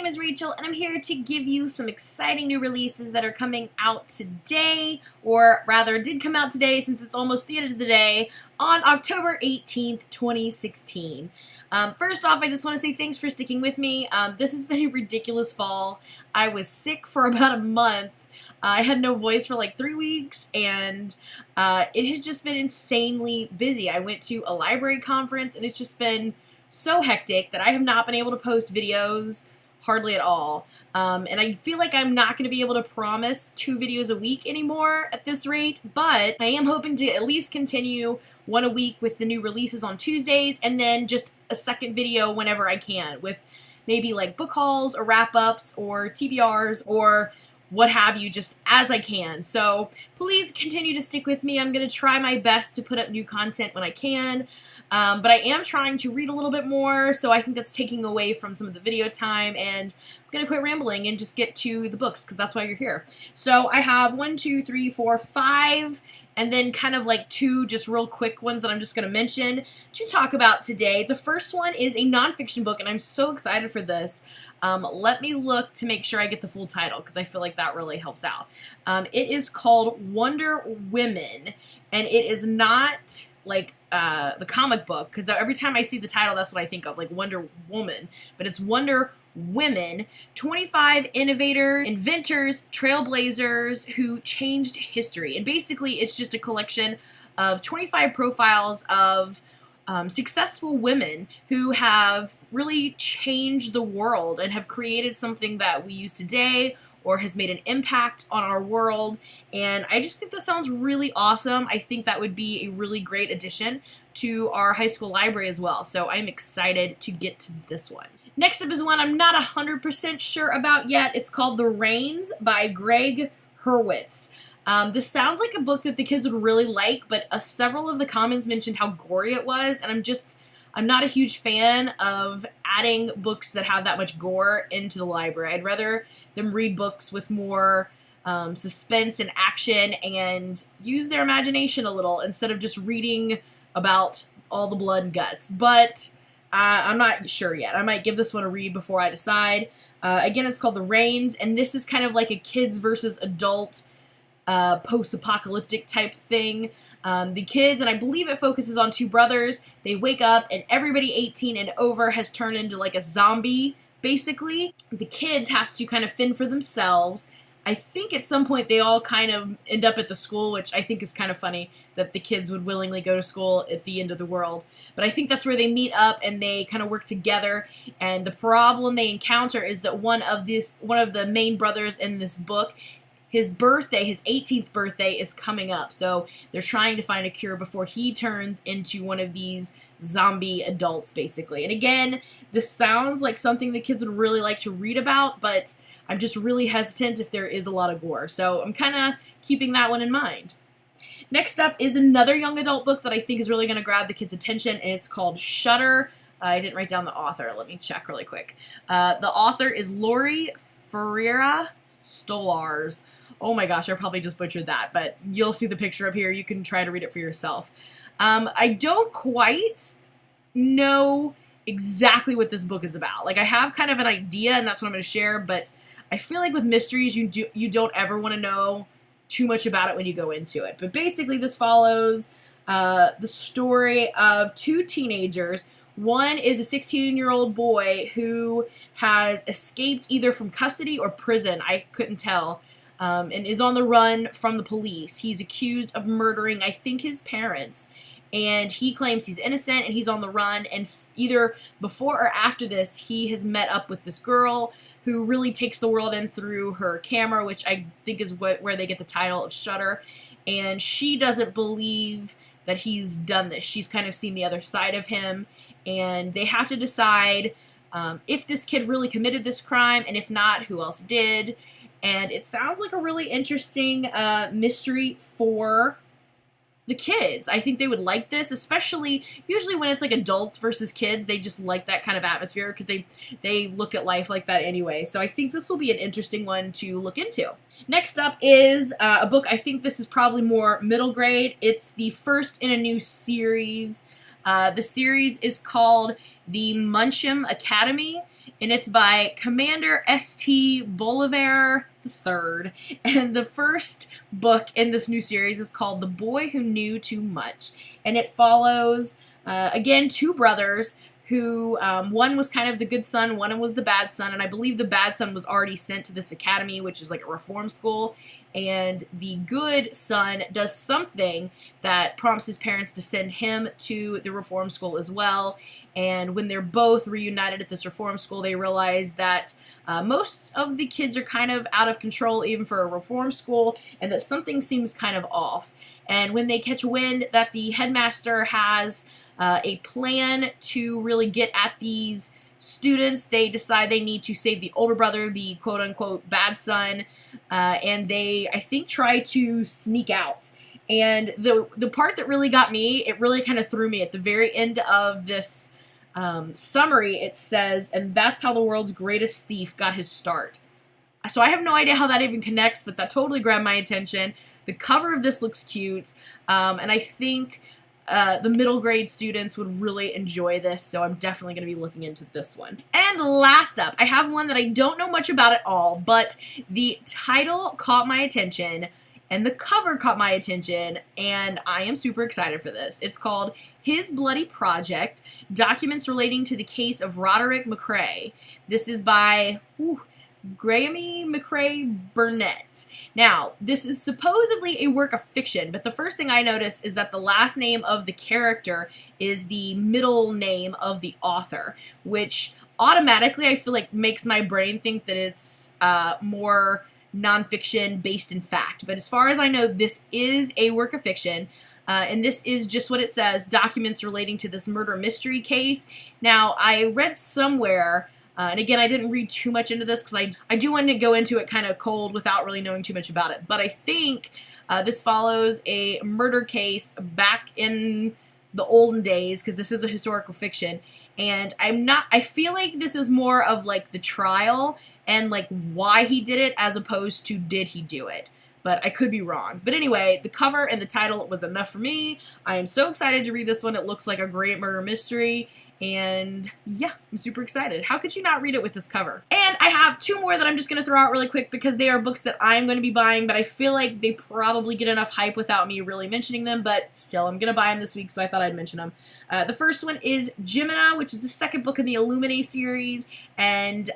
name is Rachel, and I'm here to give you some exciting new releases that are coming out today, or rather did come out today since it's almost the end of the day, on October 18th, 2016. First off, I just want to say thanks for sticking with me. This has been a ridiculous fall. I was sick for about a month. I had no voice for like 3 weeks, and it has just been insanely busy. I went to a library conference, and it's just been so hectic that I have not been able to post videos hardly at all. And I feel like I'm not going to be able to promise 2 videos a week anymore at this rate, but I am hoping to at least continue one a week with the new releases on Tuesdays, and then just a second video whenever I can with maybe like book hauls or wrap-ups or TBRs or what have you, just as I can. So please continue to stick with me. I'm going to try my best to put up new content when I can. But I am trying to read a little bit more, so I think that's taking away from some of the video time, and I'm going to quit rambling and just get to the books, because that's why you're here. So I have 1, 2, 3, 4, 5, and then kind of like 2 just real quick ones that I'm just going to mention to talk about today. The first one is a nonfiction book, and I'm so excited for this. Let me look to make sure I get the full title, because I feel like that really helps out. It is called Wonder Women, and it is not like the comic book, because every time I see the title, that's what I think of, like Wonder Woman, but it's Wonder Women, 25 innovators, inventors, trailblazers who changed history. And basically, it's just a collection of 25 profiles of successful women who have really changed the world and have created something that we use today or has made an impact on our world. And I just think that sounds really awesome. I think that would be a really great addition to our high school library as well. So I'm excited to get to this one. Next up is one I'm not 100% sure about yet. It's called The Reins by Greg Hurwitz. This sounds like a book that the kids would really like, but several of the comments mentioned how gory it was, and I'm not a huge fan of adding books that have that much gore into the library. I'd rather them read books with more suspense and action and use their imagination a little instead of just reading about all the blood and guts. But I'm not sure yet. I might give this one a read before I decide. Again, it's called The Reins, and this is kind of like a kids versus adult post-apocalyptic type thing. The kids, and I believe it focuses on 2 brothers, they wake up and everybody 18 and over has turned into like a zombie, basically. The kids have to kind of fend for themselves. I think at some point they all kind of end up at the school, which I think is kind of funny that the kids would willingly go to school at the end of the world. But I think that's where they meet up and they kind of work together. And the problem they encounter is that one of the main brothers in this book, his birthday, his 18th birthday, is coming up. So they're trying to find a cure before he turns into one of these zombie adults, basically. And again, this sounds like something the kids would really like to read about, but I'm just really hesitant if there is a lot of gore. So I'm kind of keeping that one in mind. Next up is another young adult book that I think is really going to grab the kids' attention, and it's called Shutter. I didn't write down the author. Let me check really quick. The author is Lori Ferreira Stolars. Oh my gosh, I probably just butchered that, but you'll see the picture up here. You can try to read it for yourself. I don't quite know exactly what this book is about. Like, I have kind of an idea, and that's what I'm going to share, but I feel like with mysteries, you don't ever want to know too much about it when you go into it. But basically, this follows the story of 2 teenagers. One is a 16-year-old boy who has escaped either from custody or prison, I couldn't tell, and is on the run from the police. He's accused of murdering, I think, his parents, and he claims he's innocent, and he's on the run, and either before or after this, he has met up with this girl who really takes the world in through her camera, which I think is where they get the title of Shutter, and she doesn't believe that he's done this. She's kind of seen the other side of him, and they have to decide if this kid really committed this crime, and if not, who else did. And it sounds like a really interesting mystery for the kids. I think they would like this, especially usually when it's like adults versus kids. They just like that kind of atmosphere because they look at life like that anyway. So I think this will be an interesting one to look into. Next up is a book. I think this is probably more middle grade. It's the first in a new series. The series is called The Muncham Academy, and it's by Commander St. Bolivar III. And the first book in this new series is called The Boy Who Knew Too Much, and it follows, again, two brothers who, one was kind of the good son, one was the bad son, and I believe the bad son was already sent to this academy, which is like a reform school, and the good son does something that prompts his parents to send him to the reform school as well. And when they're both reunited at this reform school, they realize that most of the kids are kind of out of control, even for a reform school, and that something seems kind of off. And when they catch wind that the headmaster has a plan to really get at these students, they decide they need to save the older brother, the quote-unquote bad son, and they, I think, try to sneak out. And the part that really got me, it really kind of threw me at the very end of this summary. It says, and that's how the world's greatest thief got his start. So I have no idea how that even connects, but that totally grabbed my attention. The cover of this looks cute, and I think the middle grade students would really enjoy this, so I'm definitely going to be looking into this one. And last up, I have one that I don't know much about at all, but the title caught my attention, and the cover caught my attention, and I am super excited for this. It's called His Bloody Project, Documents Relating to the Case of Roderick McRae. This is by Graeme McRae Burnett. Now, this is supposedly a work of fiction, but the first thing I noticed is that the last name of the character is the middle name of the author, which automatically I feel like makes my brain think that it's more nonfiction based in fact. But as far as I know, this is a work of fiction. And this is just what it says, documents relating to this murder mystery case. Now, I read somewhere, and again, I didn't read too much into this because I do want to go into it kind of cold without really knowing too much about it. But I think this follows a murder case back in the olden days, because this is a historical fiction. And I feel like this is more of like the trial and like why he did it as opposed to did he do it. But I could be wrong. But anyway, the cover and the title was enough for me. I am so excited to read this one. It looks like a great murder mystery. And yeah, I'm super excited. How could you not read it with this cover? And I have two more that I'm just going to throw out really quick because they are books that I'm going to be buying, but I feel like they probably get enough hype without me really mentioning them, but still, I'm going to buy them this week, so I thought I'd mention them. The first one is Gemina, which is the second book in the Illuminae series, and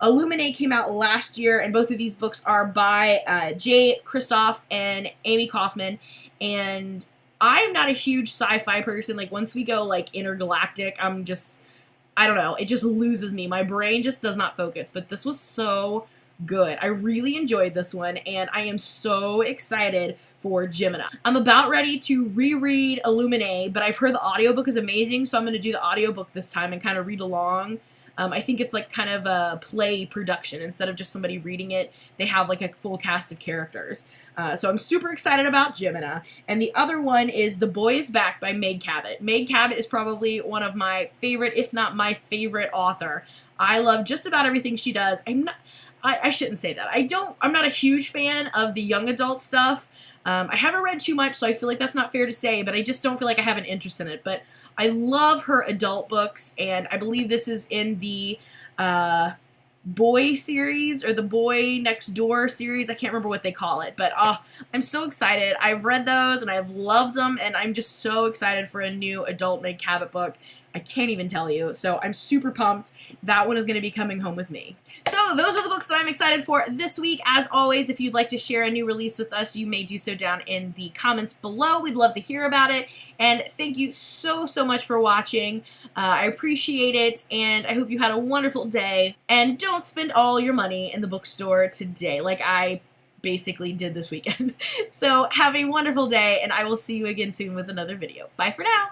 Illuminae came out last year, and both of these books are by Jay Kristoff and Amy Kaufman, and I'm not a huge sci-fi person. Like, once we go, like, intergalactic, I'm just, I don't know, it just loses me. My brain just does not focus, but this was so good. I really enjoyed this one, and I am so excited for Gemina. I'm about ready to reread Illuminae, but I've heard the audiobook is amazing, so I'm going to do the audiobook this time and kind of read along. I think it's like kind of a play production. Instead of just somebody reading it, they have like a full cast of characters. So I'm super excited about Gemina. And the other one is The Boy Is Back by Meg Cabot. Meg Cabot is probably one of my favorite, if not my favorite author. I love just about everything she does. I shouldn't say that. I'm not a huge fan of the young adult stuff. I haven't read too much, so I feel like that's not fair to say, but I just don't feel like I have an interest in it. But I love her adult books, and I believe this is in the Boy series, or the Boy Next Door series. I can't remember what they call it, but I'm so excited. I've read those, and I've loved them, and I'm just so excited for a new adult Meg Cabot book. I can't even tell you, so I'm super pumped. That one is going to be coming home with me. So those are the books that I'm excited for this week. As always, if you'd like to share a new release with us, you may do so down in the comments below. We'd love to hear about it, and thank you so much for watching. I appreciate it, and I hope you had a wonderful day, and don't spend all your money in the bookstore today like I basically did this weekend. So have a wonderful day, and I will see you again soon with another video. Bye for now.